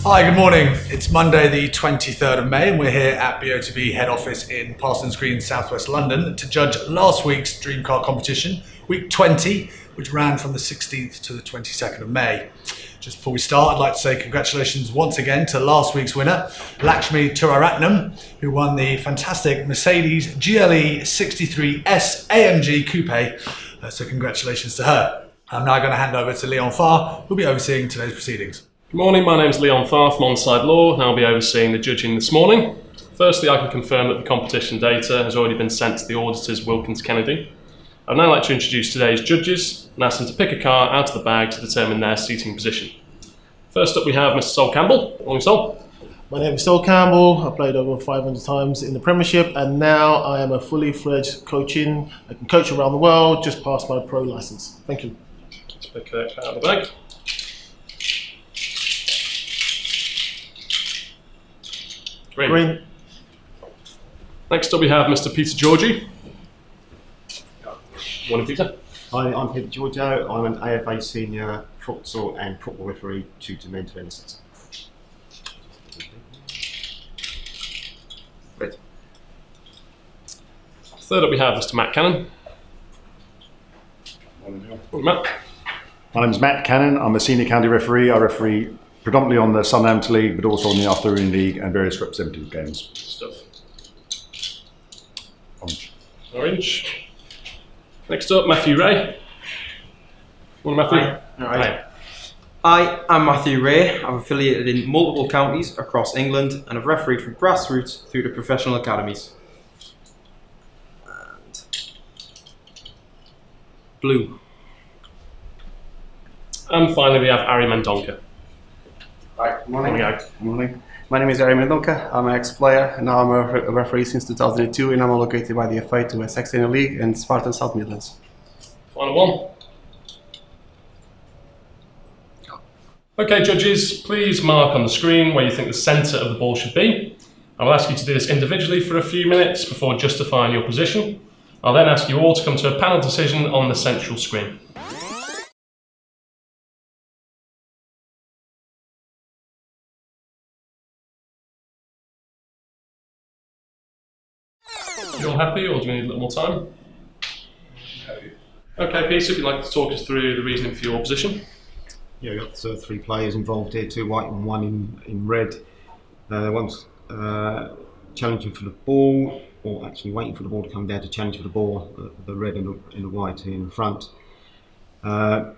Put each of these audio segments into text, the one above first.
Hi, good morning. It's Monday the 23rd of May and we're here at BO2B head office in Parsons Green, southwest London to judge last week's Dream Car competition, week 20, which ran from the 16th to the 22nd of May. Just before we start, I'd like to say congratulations once again to last week's winner, Lakshmi Turaratnam, who won the fantastic Mercedes GLE 63S AMG Coupe. So congratulations to her. I'm now going to hand over to Leon Farr, who'll be overseeing today's proceedings. Good morning, my name is Leon Farr from Onside Law and I'll be overseeing the judging this morning. Firstly, I can confirm that the competition data has already been sent to the auditors Wilkins Kennedy. I'd now like to introduce today's judges and ask them to pick a car out of the bag to determine their seating position. First up we have Mr. Sol Campbell. Morning, Sol. My name is Sol Campbell. I played over 500 times in the Premiership and now I am a fully fledged coaching. I can coach around the world, just passed my pro license. Thank you. Let's pick a car out of the bag. Green. Next up we have Mr. Peter Georgie. Morning, Peter. Hi, I'm Peter Giorgio. I'm an AFA senior futsal and football referee tutor mentor and assessor. Great. Third up we have Mr. Matt Cannon. Morning, Matt. My name is Matt Cannon. I'm a senior county referee. I referee predominantly on the Sunderland League, but also on the Afternoon League and various representative games. Stuff. Orange. Next up, Matthew Ray. Morning, Matthew. Hi. I am Matthew Ray. I'm affiliated in multiple counties across England and have refereed from grassroots through to professional academies. And blue. And finally we have Ari Mendonca. Hi, good morning. Good morning. My name is Ari Mendonca. I'm an ex-player. Now I'm a referee since 2002 and I'm allocated by the FA to West Saxon League and Spartan South Midlands. Final one. Okay, judges, please mark on the screen where you think the centre of the ball should be. I will ask you to do this individually for a few minutes before justifying your position. I'll then ask you all to come to a panel decision on the central screen. You all happy, or do we need a little more time? Happy. Okay, Peter, if you'd like to talk us through the reasoning for your position. Yeah, we've got three players involved here, two white and one in red. One's challenging for the ball, or actually waiting for the ball to come down to challenge for the ball, the red and the white here in front. The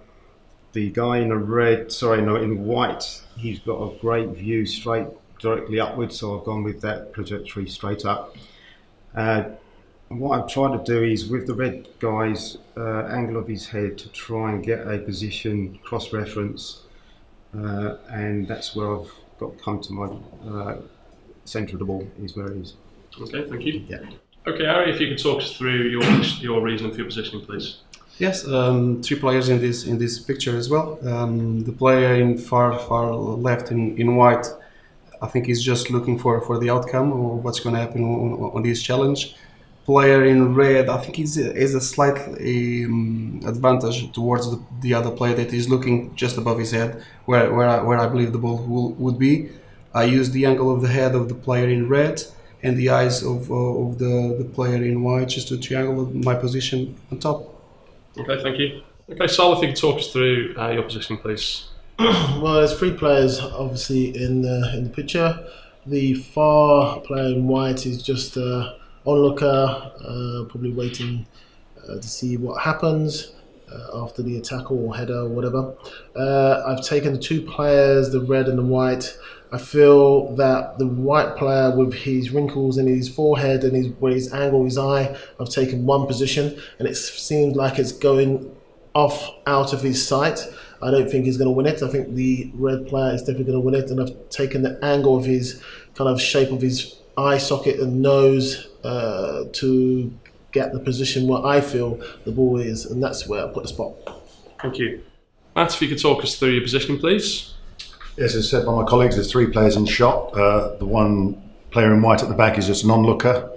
guy in the in the white, he's got a great view straight directly upwards, so I've gone with that trajectory straight up. What I've tried to do is, with the red guy's angle of his head, to try and get a position cross-reference, and that's where I've got to come to my centre of the ball, is where it is. Okay, thank you. Yeah. Okay, Ari, if you could talk us through your reasoning for your positioning, please. Yes, three players in this picture as well. The player in far left in white, I think he's just looking for the outcome or what's going to happen on this challenge. Player in red, I think is a slight advantage towards the other player that is looking just above his head, where I believe the ball would be. I use the angle of the head of the player in red and the eyes of the player in white just to triangle my position on top. Okay, thank you. Okay, Sol, if you could talk us through your position, please. Well, there's three players obviously in the picture. The far player in white is just onlooker, probably waiting to see what happens after the attack or header or whatever. I've taken the two players, the red and the white. I feel that the white player, with his wrinkles in his forehead and where his angle his eye, I've taken one position and it seems like it's going out of his sight. I don't think he's going to win it. I think the red player is definitely going to win it, and I've taken the angle of his kind of shape of his eye socket and nose to get the position where I feel the ball is, and that's where I put the spot. Thank you. Matt, if you could talk us through your positioning, please. Yes, as said by my colleagues, there's three players in shot. The one player in white at the back is just an onlooker.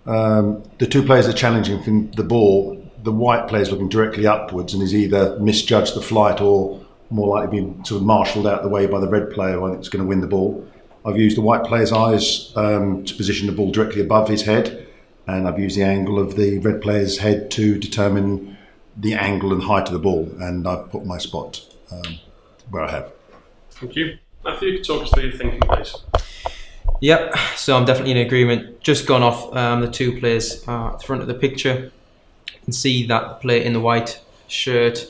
The two players are challenging for the ball. The white player is looking directly upwards and has either misjudged the flight or more likely being sort of marshalled out the way by the red player who I think is going to win the ball. I've used the white player's eyes to position the ball directly above his head, and I've used the angle of the red player's head to determine the angle and height of the ball, and I've put my spot where I have. Thank you. Matthew, talk us through your thinking, please. Yep, so I'm definitely in agreement. Just gone off the two players at the front of the picture. You can see that the player in the white shirt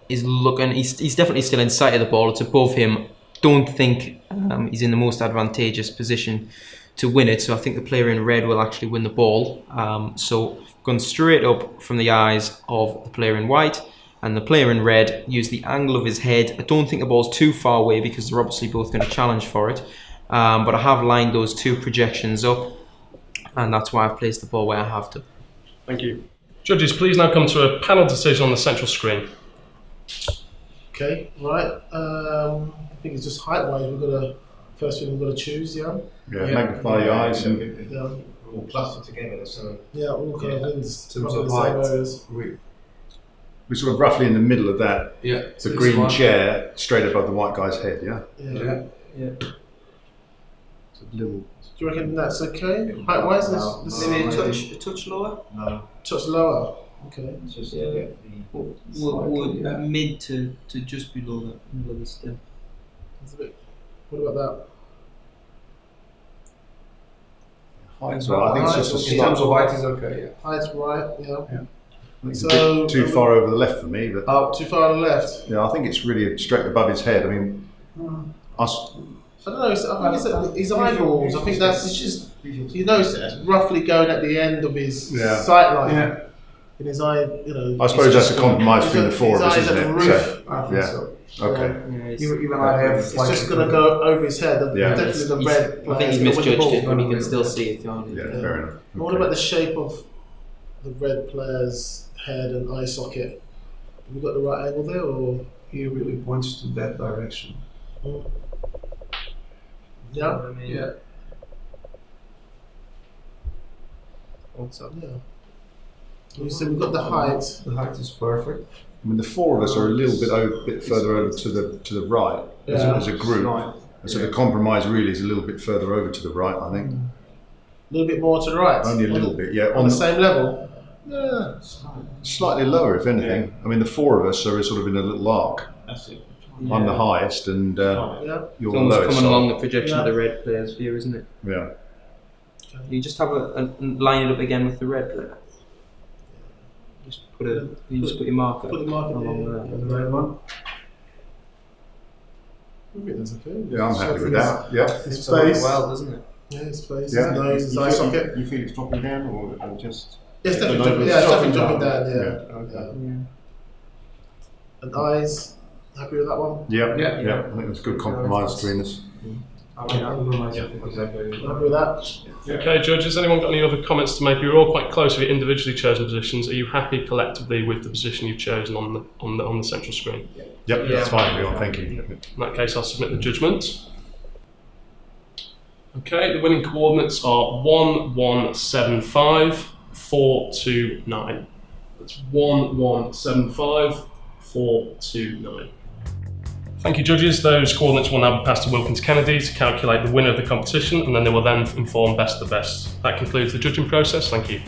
is looking, he's definitely still in sight of the ball. It's above him. Don't think he's in the most advantageous position to win it, so I think the player in red will actually win the ball. So going straight up from the eyes of the player in white, and the player in red use the angle of his head. I don't think the ball's too far away because they're obviously both going to challenge for it. But I have lined those two projections up, and that's why I've placed the ball where I have to. Thank you. Judges, please now come to a panel decision on the central screen. Okay, right. I think it's just height-wise. First thing we've got to choose. Yeah. Magnify your eyes and Yeah. All clustered together, so Yeah. All kind of things. In terms roughly of the same height, areas. we're sort of roughly in the middle of that. Yeah. The green chair straight above the white guy's head. Yeah. Yeah. It's a little. Do you reckon that's okay? Height-wise, Maybe a touch lower. no, touch lower. Okay. it's just Yeah. get the Mid to just below the middle of the stem. That's a bit. What about that? Height, I think it's just a In terms of slight. height is okay. Yeah. Height's right. Yeah. I think it's a So- bit too far over the left for me, but Too far on the left. yeah, I think it's really straight above his head. I mean, us. I don't know. I think it's at his eyeballs. I think that's it's just. You know, it's roughly going at the end of his Yeah. sight line. In his eye, you know. I suppose that's a compromise between the four of us, his eyes isn't at it? the roof. I think Yeah. so. Okay. Even I have. It's just going to go over his head. Yeah. Definitely the red. I think he's player's gonna win the misjudged ball. it, but he can still see it, can't he? Yeah, Yeah. fair enough. What about the shape of the red player's head and eye socket? Have we got the right angle there, or He really points to that direction. yeah? Yeah. What's up? Yeah. You said we've got the height. The height is perfect. I mean, the four of us are a little bit further over to the right as a group. And so the compromise really is a little bit further over to the right, I think. A little bit more to the right. Only a little bit, yeah. On the same level. Yeah, slightly lower, if anything. I mean, the four of us are sort of in a little arc. that's it. I'm the highest, and Yeah. you're It's the almost lowest. coming so- along the projection of Yeah. the red player's view, isn't it? Yeah. You just have a line it up again with the red player. Just put your marker Put the marker along there. there. The red one. I think that's okay. Yeah, I'm happy with that. Yeah. His It's worked face. well, doesn't it? Yeah, his face. Yeah. His nose, his eye socket. You feel it's dropping down, or just? Yeah, it's definitely No, dropping. it's Yeah, it's dropping definitely dropping down. down. Yeah. Yeah. And eyes. Happy with that one? Yeah. Yeah. Yeah. I think that's a good compromise between us. Happy with that? Okay, judges, has anyone got any other comments to make? You're all quite close with your individually chosen positions. Are you happy collectively with the position you've chosen on the central screen? Yep, that's fine, Leon. Thank you. In that case, I'll submit the judgment. Okay, the winning coordinates are 1175, 429. That's 1175, 429. Thank you, judges. Those coordinates will now be passed to Wilkins Kennedy to calculate the winner of the competition, and then they will then inform best of the best. That concludes the judging process. Thank you.